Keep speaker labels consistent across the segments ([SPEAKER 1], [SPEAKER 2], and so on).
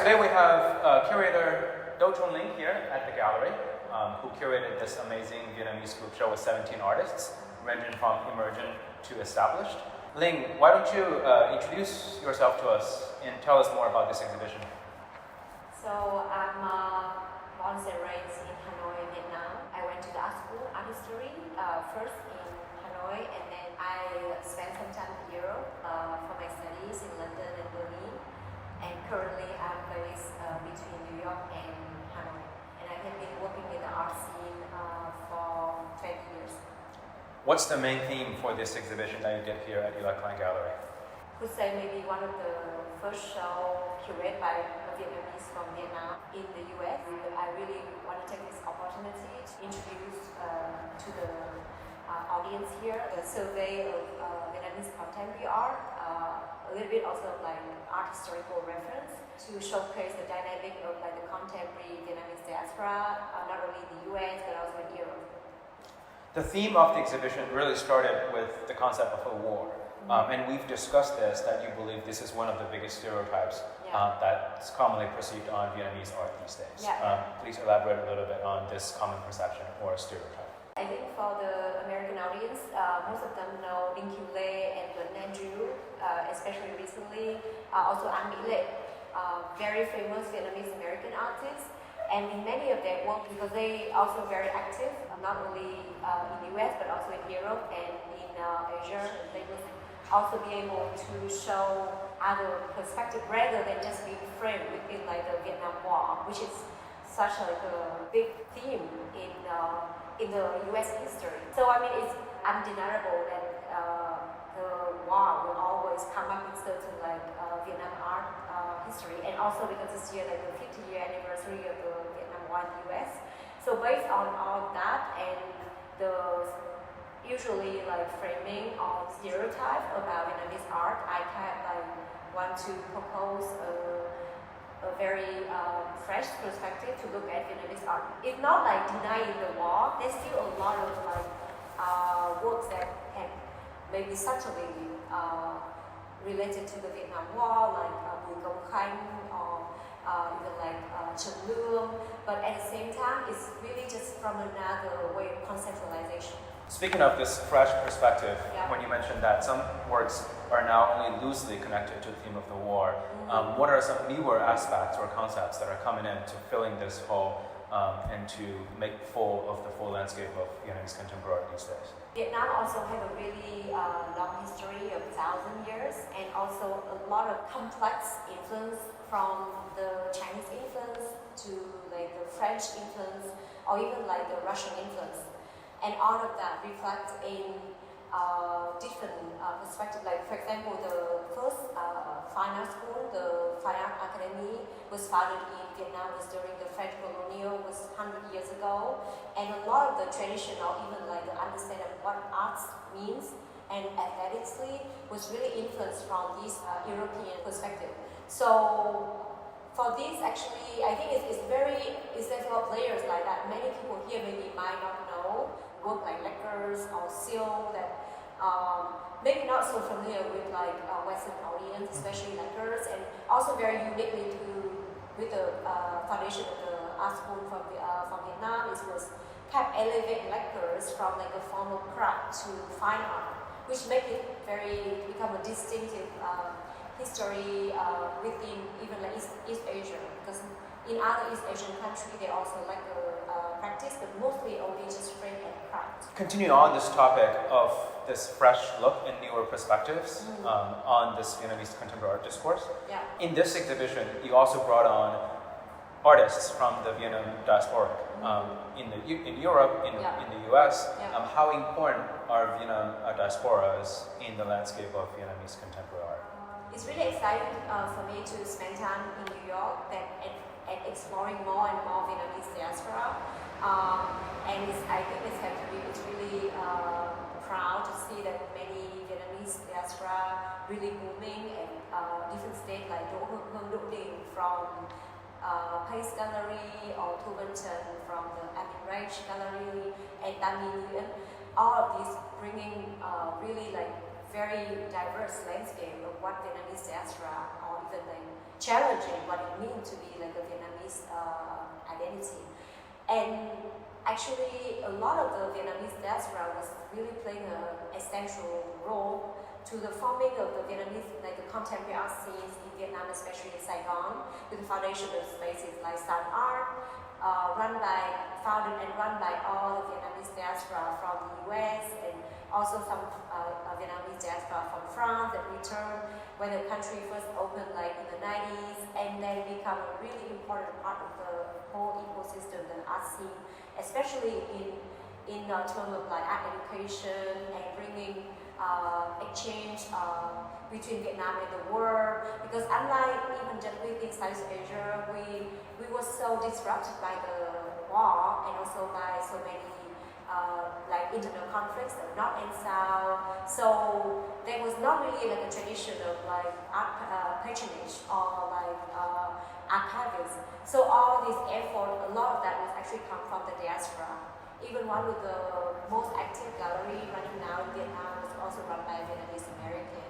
[SPEAKER 1] today we have curator Do Tuong Linh here at the gallery, who curated this amazing Vietnamese group show with 17 artists, ranging from emergent to established. Linh, why don't you introduce yourself to us and tell us more about this exhibition?
[SPEAKER 2] So I'm born and raised in Hanoi, Vietnam. I went to the art school, art history, first in Hanoi, and then I spent some time in Europe for my studies in London and Berlin. And currently I'm based between New York and Hanoi. And I have been working in the art scene for 20 years.
[SPEAKER 1] What's the main theme for this exhibition that you did here at Ila Klein Gallery?
[SPEAKER 2] I would say maybe one of the first show curated by a Vietnamese from Vietnam in the US. I really want to take this opportunity to introduce to the audience here the survey of Vietnamese contemporary art, a little bit also like art historical reference to showcase the dynamic of like the contemporary Vietnamese diaspora, not only in the US but also in Europe.
[SPEAKER 1] The theme of the exhibition really started with the concept of a war. And we've discussed this, that you believe this is one of the biggest stereotypes that's commonly perceived on Vietnamese art these days. Please elaborate a little bit on this common perception or stereotype.
[SPEAKER 2] I think for the American audience, most of them know Đinh Kim Lê and Tuấn Andrew, especially recently. Also Anh Mỹ Lệ, very famous Vietnamese American artists. And in many of their work, because they also very active, not only in the US but also in Europe and in Asia, they will also be able to show other perspective rather than just being framed within like the Vietnam War, which is such like a big theme in the US history. So I mean, it's undeniable that the war will always come up with certain like Vietnam art history, and also because this year like the 50-year anniversary of the Vietnam War in the US. So based on all that and the usually like framing or stereotype about Vietnamese art, I kind of like want to propose a very fresh perspective to look at Vietnamese art. It's not like denying the war. There's still a lot of like works that can maybe subtly related to the Vietnam War, like Bùi Công Khanh or even like Trần Lương. But at the same time, it's really just from another way of conceptualization.
[SPEAKER 1] Speaking of this fresh perspective, when you mentioned that some works are now only loosely connected to the theme of the war, what are some newer aspects or concepts that are coming in to filling this hole and to make full of the full landscape of Vietnamese contemporary art these days?
[SPEAKER 2] Vietnam also have a really long history of 1,000 years, and also a lot of complex influence from the Chinese influence to like the French influence or even like the Russian influence. And all of that reflects in different perspectives. Like for example, the first fine art school, the Fine Art Academy, was founded in Vietnam was during the French colonial, was 100 years ago. And a lot of the traditional, even like the understanding of what arts means and aesthetically was really influenced from this European perspective. So for this, actually, I think it's very essential players like that. Many people here maybe might not know work like lacquers or seal that maybe not so familiar with like Western audience, especially lacquers, and also very uniquely with the foundation of the art school from Vietnam, it was kept elevate lacquers from like a form of craft to fine art, which make it become a distinctive history within even like East Asia, because in other East Asian countries they also like practice, but mostly only just frame and craft.
[SPEAKER 1] Continue on this topic of this fresh look and newer perspectives on this Vietnamese contemporary art discourse. In this exhibition, you also brought on artists from the Vietnam diaspora in Europe, in the US. How important are Vietnam diasporas in the landscape of Vietnamese contemporary art?
[SPEAKER 2] It's really exciting for me to spend time in New York and exploring more and more Vietnamese diaspora. And I think it's really proud to see that many Vietnamese diaspora really booming in different states like Do Tuong Linh from Pace Gallery or Thu Văn Trần from the Amin Rage Gallery and Tan Nguyen. All of these bringing really like very diverse landscape of what Vietnamese diaspora or even like challenging what it means to be like a Vietnamese identity. And actually, a lot of the Vietnamese diaspora was really playing a central role to the forming of the Vietnamese, like the contemporary art scenes in Vietnam, especially in Saigon, with the foundation of spaces like Sun Art, founded and run by all the Vietnamese diaspora from the US, and also some Vietnamese diaspora from France that returned when the country first opened like in the 90s, and then become a really important part of the whole ecosystem, the art scene, especially in terms of like art education and bringing exchange between Vietnam and the world. Because unlike even just within Southeast Asia, we were so disrupted by the war and also by so many like internal conflicts, North and South. So there was not really like a tradition of like art patronage or like archivism. So all this effort, a lot of that was actually come from the diaspora. Even one of the most active gallery running now in Vietnam is also run by a Vietnamese American,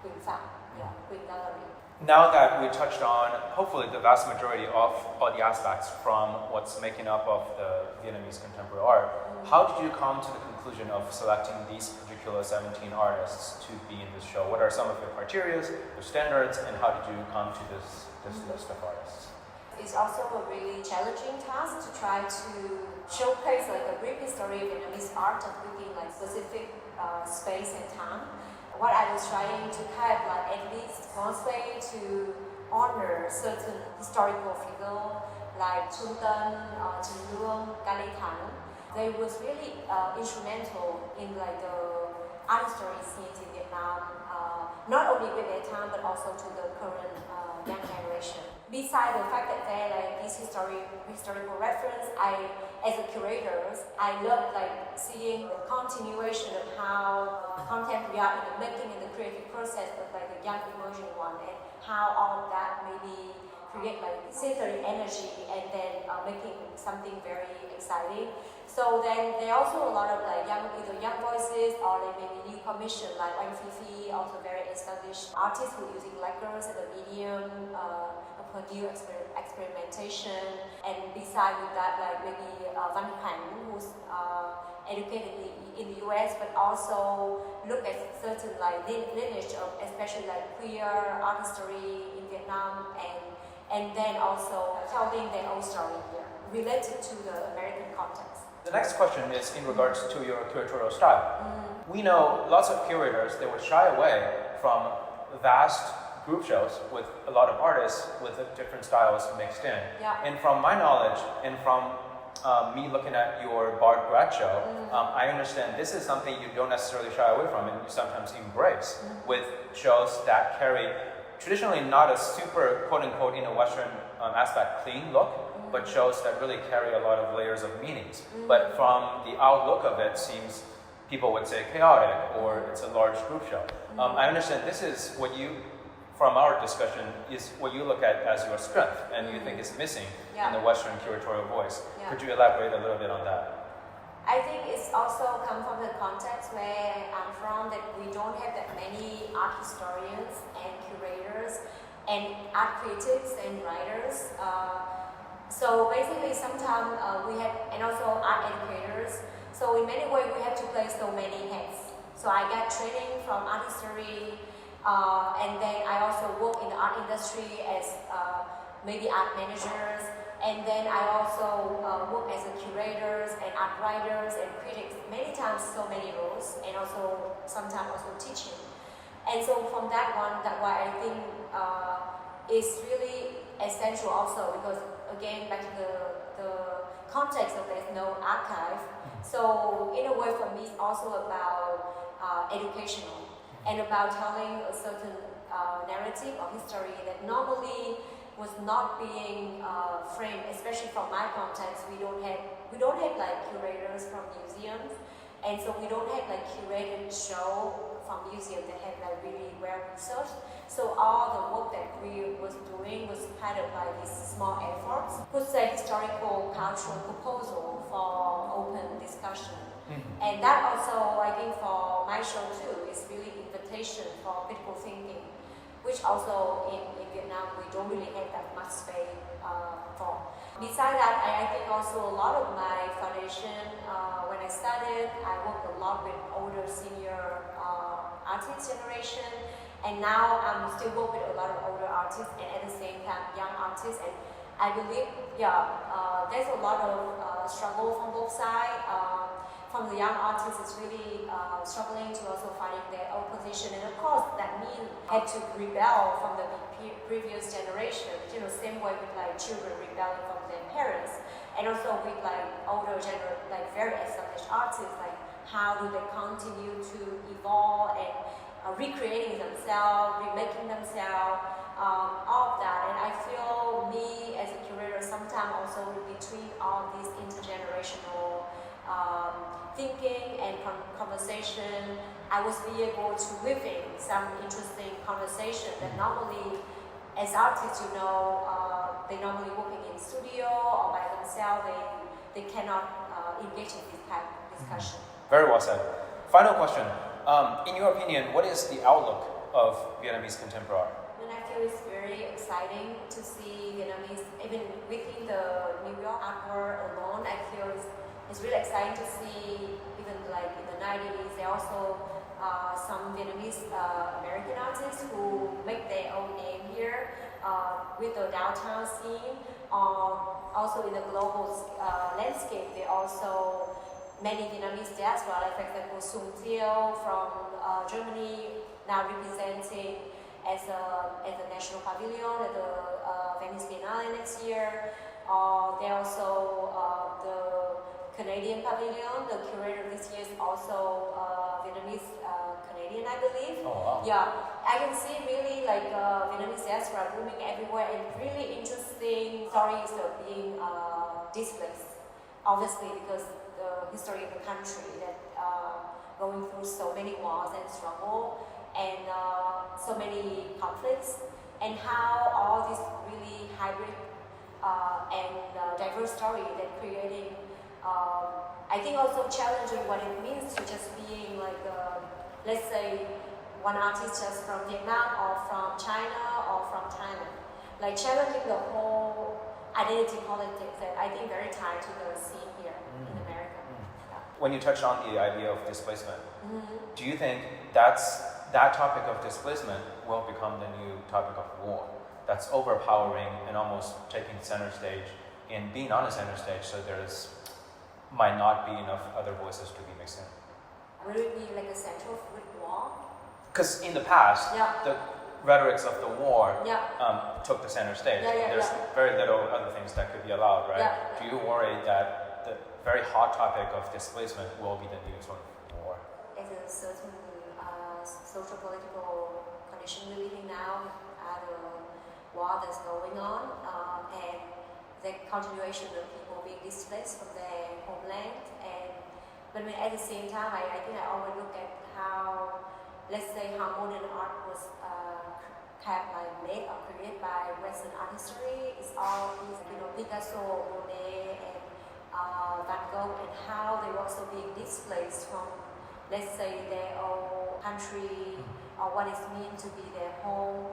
[SPEAKER 2] Queen Gallery.
[SPEAKER 1] Now that we touched on, hopefully, the vast majority of all the aspects from what's making up of the Vietnamese contemporary art, how did you come to the conclusion of selecting these particular 17 artists to be in this show? What are some of your criteria, your standards, and how did you come to this list of artists?
[SPEAKER 2] It's also a really challenging task to try to showcase like a brief history of Vietnamese art within like specific space and time. What I was trying to have like at least one way to honor certain historical figures like Trung Tân, Trần Lương, Ca Lê Thắng. They was really instrumental in like the art history scenes in Vietnam, not only with their time but also to the current young generation. Besides the fact that they're like this historical reference, as a curator, I love like seeing the continuation of how contemporary art in the making and the creative process of like the young emerging one, and how all of that maybe create like sensory energy and then making something very exciting. So then there are also a lot of like either young voices or like maybe new commission like Oanh Phi Phi, also very established artists who are using lacquers as a medium for new experimentation. And beside with that, like maybe Văn Hoành, who's educated in the US, but also look at certain like lineage of especially like queer art history in Vietnam, and then also telling their own story here related to the American context.
[SPEAKER 1] The next question is in regards to your curatorial style. We know lots of curators, they would shy away from vast group shows with a lot of artists with different styles mixed in.
[SPEAKER 2] Yeah.
[SPEAKER 1] And from my knowledge and from me looking at your Bard grad show, I understand this is something you don't necessarily shy away from and you sometimes embrace with shows that carry traditionally not a super quote-unquote in a Western aspect clean look, but shows that really carry a lot of layers of meanings. But from the outlook of it, seems people would say chaotic or it's a large group show. I understand this is what you, from our discussion, is what you look at as your strength and you think is missing in the Western curatorial voice. Could you elaborate a little bit on that?
[SPEAKER 2] I think it's also come from the context where I'm from, that we don't have that many art historians and curators and art critics and writers. So basically sometimes we have, and also art educators. So in many ways we have to play so many hats. So I got training from art history, and then I also work in the art industry as maybe art managers. And then I also work as a curators and art writers and critics, many times so many roles, and also sometimes also teaching. And so from that one, that's why I think it's really essential also, because again, back to the context of there's no archive. So in a way for me, it's also about educational and about telling a certain narrative or history that normally was not being framed, especially from my context. We don't have like curators from museums, and so we don't have like curated show from museums that have like really well researched. So all the work that we was doing was kind of like these small efforts, puts a historical cultural proposal for open discussion. And that also, I think for my show too, is really invitation for critical thinking. which also in Vietnam we don't really have that much space for. Besides that, I think also a lot of my foundation, when I started, I worked a lot with older senior artist generation, and now I'm still work with a lot of older artists and at the same time young artists, and I believe, there's a lot of struggle from both sides. From the young artists, it's really struggling to also finding their own position, and of course that means had to rebel from the previous generation. You know, same way with like children rebelling from their parents, and also with like older like very established artists, like how do they continue to evolve and recreating themselves, remaking themselves, all of that. And I feel me as a curator sometimes also between all these intergenerational thinking and conversation, I was be able to live in some interesting conversation that normally, as artists, you know, they normally working in studio or by themselves, they cannot engage in this type of discussion.
[SPEAKER 1] Very well said. Final question. In your opinion, what is the outlook of Vietnamese contemporary art?
[SPEAKER 2] And I feel it's very exciting to see Vietnamese, even within the New York art world alone, I feel it's really exciting to see, even like in the 90s, there are also some Vietnamese American artists who make their own name here with the downtown scene. Also in the global landscape, there are also many Vietnamese diaspora, like for example Sung Thieu from Germany, now representing as a national pavilion at the Venice Biennale next year. There also the Canadian pavilion. The curator this year is also Vietnamese Canadian, I believe.
[SPEAKER 1] Oh, wow.
[SPEAKER 2] Yeah, I can see really like Vietnamese diaspora blooming everywhere, and really interesting stories are being displaced. Obviously, because the history of the country that going through so many wars and struggle and so many conflicts, and how all this really hybrid and diverse story that creating. I think also challenging what it means to just being like, let's say, one artist just from Vietnam or from China or from Thailand. Like challenging the whole identity politics that I think very tied to the scene here in America. Yeah.
[SPEAKER 1] When you touched on the idea of displacement, do you think that topic of displacement will become the new topic of war? That's overpowering and almost taking center stage and being on the center stage, so might not be enough other voices to be mixed in.
[SPEAKER 2] Will it be like a central with war?
[SPEAKER 1] Because in the past, the rhetorics of the war took the center stage. There's very little other things that could be allowed, right? Do you worry that the very hot topic of displacement will be the new sort of war?
[SPEAKER 2] As a certain social political condition we're living now, the war that's going on, and the continuation of people being displaced from their homeland, but at the same time, I think I always look at how, let's say, how modern art was made or created by Western art history. It's all these, Picasso, Monet, and Van Gogh, and how they were also being displaced from, let's say, their own country or what it means to be their home.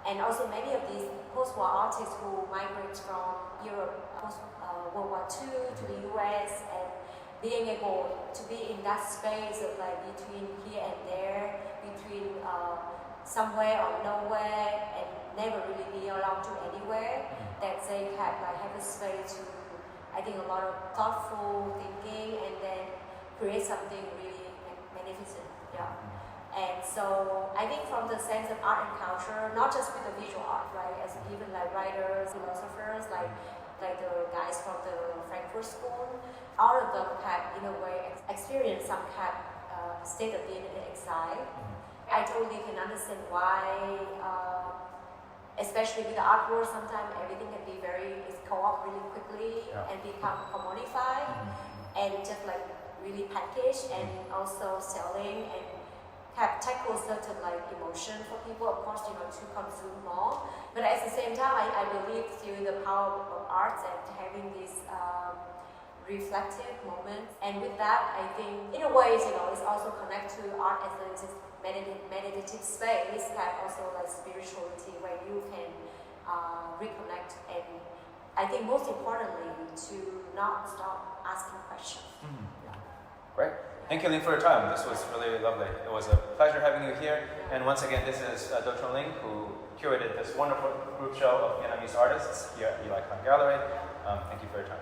[SPEAKER 2] And also many of these post-war artists who migrate from Europe post-World War II to the US, and being able to be in that space of like between here and there, between somewhere or nowhere, and never really be allowed to anywhere, that they have a space to, I think, a lot of thoughtful thinking, and then create something really magnificent. Yeah. And so I think from the sense of art and culture, not just with the visual art, right? As even like writers, philosophers, like the guys from the Frankfurt School, all of them have in a way experienced some kind of state of being in exile. I totally can understand why, especially with the art world, sometimes everything can be is co-op really quickly and become commodified and just like really packaged and also selling and have tackle certain like emotion for people, of course, to consume more. But at the same time, I believe through the power of arts and having this reflective moments. And with that, I think, in a way, it's also connect to art as a meditative space, like also like spirituality, where you can reconnect, and I think most importantly, to not stop asking questions. Yeah.
[SPEAKER 1] Great. Thank you, Lin, for your time. This was really lovely. It was a pleasure having you here. And once again, this is Do Tuong Linh, who curated this wonderful group show of Vietnamese artists here at the Icon Gallery. Thank you for your time.